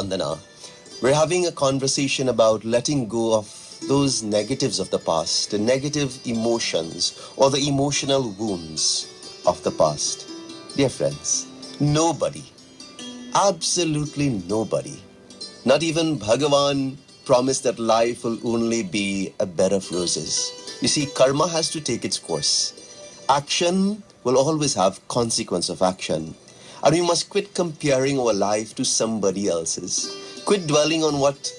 Vandana. We're having a conversation about letting go of those negatives of the past, the negative emotions or the emotional wounds of the past. Dear friends, nobody, absolutely nobody, not even Bhagavan promised that life will only be a bed of roses. You see, karma has to take its course. Action will always have consequence of action. And we must quit comparing our life to somebody else's. Quit dwelling on what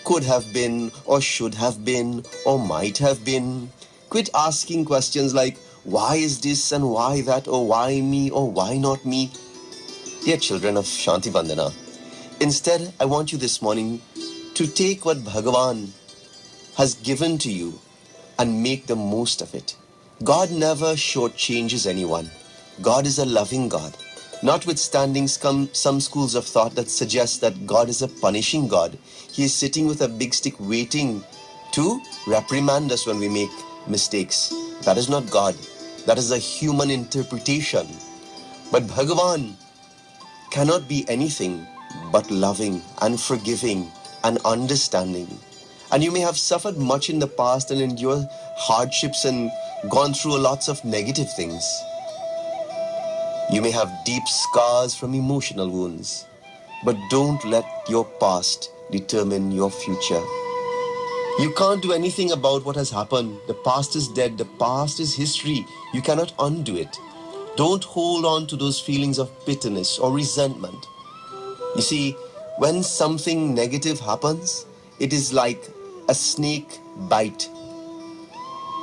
could have been or should have been or might have been. Quit asking questions like, why is this and why that, or why me or why not me? Dear children of Shanti Vandana, instead I want you this morning to take what Bhagavan has given to you and make the most of it. God never shortchanges anyone. God is a loving God. Notwithstanding some schools of thought that suggest that God is a punishing God, He is sitting with a big stick waiting to reprimand us when we make mistakes. That is not God. That is a human interpretation. But Bhagavan cannot be anything but loving and forgiving and understanding. And you may have suffered much in the past and endured hardships and gone through lots of negative things. You may have deep scars from emotional wounds, but don't let your past determine your future. You can't do anything about what has happened. The past is dead. The past is history. You cannot undo it. Don't hold on to those feelings of bitterness or resentment. You see, when something negative happens, it is like a snake bite.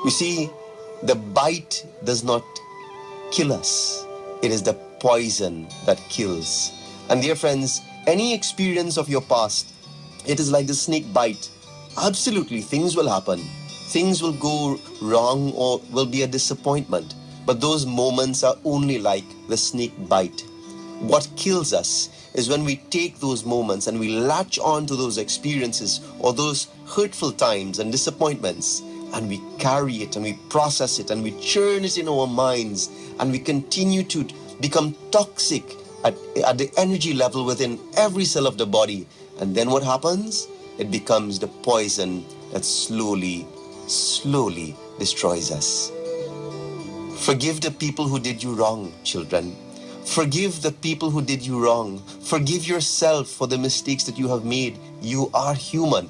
You see, the bite does not kill us. It is the poison that kills. And dear friends, any experience of your past, it is like the snake bite. Absolutely, things will happen. Things will go wrong or will be a disappointment. But those moments are only like the snake bite. What kills us is when we take those moments and we latch on to those experiences or those hurtful times and disappointments, and we carry it and we process it and we churn it in our minds, and we continue to become toxic at the energy level within every cell of the body. And then what happens? It becomes the poison that slowly destroys us. Forgive the people who did you wrong, children. Forgive the people who did you wrong. Forgive yourself for the mistakes that you have made. You are human.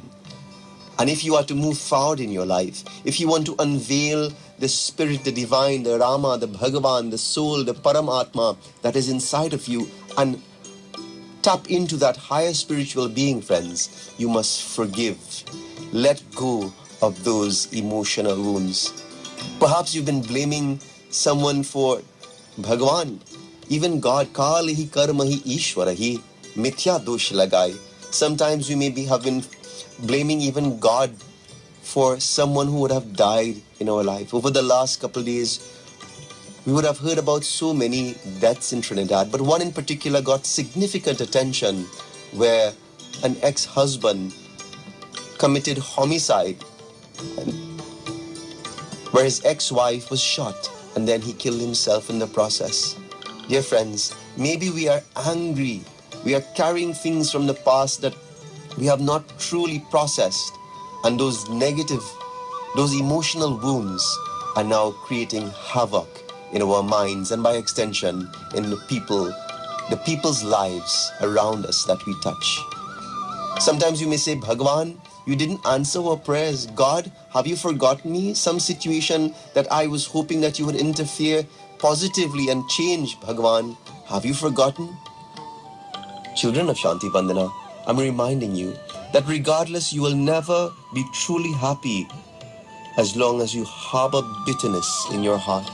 And if you are to move forward in your life, if you want to unveil the spirit, the divine, the Rama, the Bhagavan, the soul, the Paramatma that is inside of you, and tap into that higher spiritual being, friends, you must forgive. Let go of those emotional wounds. Perhaps you've been blaming someone for Bhagavan, even God. Kalahi karmahi ishwarahi mithya dosh lagai. Sometimes we have been blaming even God for someone who would have died in our life. Over the last couple of days, we would have heard about so many deaths in Trinidad, but one in particular got significant attention, where an ex-husband committed homicide, where his ex-wife was shot and then he killed himself in the process. Dear friends, maybe we are angry. We are carrying things from the past that we have not truly processed, and those negative, those emotional wounds are now creating havoc in our minds and by extension in the people's lives around us that we touch. Sometimes you may say, Bhagavan, you didn't answer our prayers. God, have you forgotten me? Some situation that I was hoping that you would interfere positively and change, Bhagavan, have you forgotten? Children of Shanti Vandana, I'm reminding you that regardless, you will never be truly happy as long as you harbor bitterness in your heart.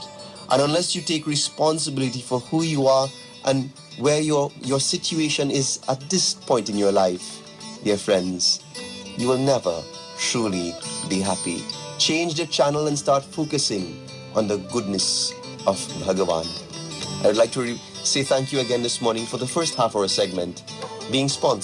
And unless you take responsibility for who you are and where your situation is at this point in your life, dear friends, you will never truly be happy. Change the channel and start focusing on the goodness of Bhagavan. I would like to say thank you again this morning for the first half of our segment being sponsored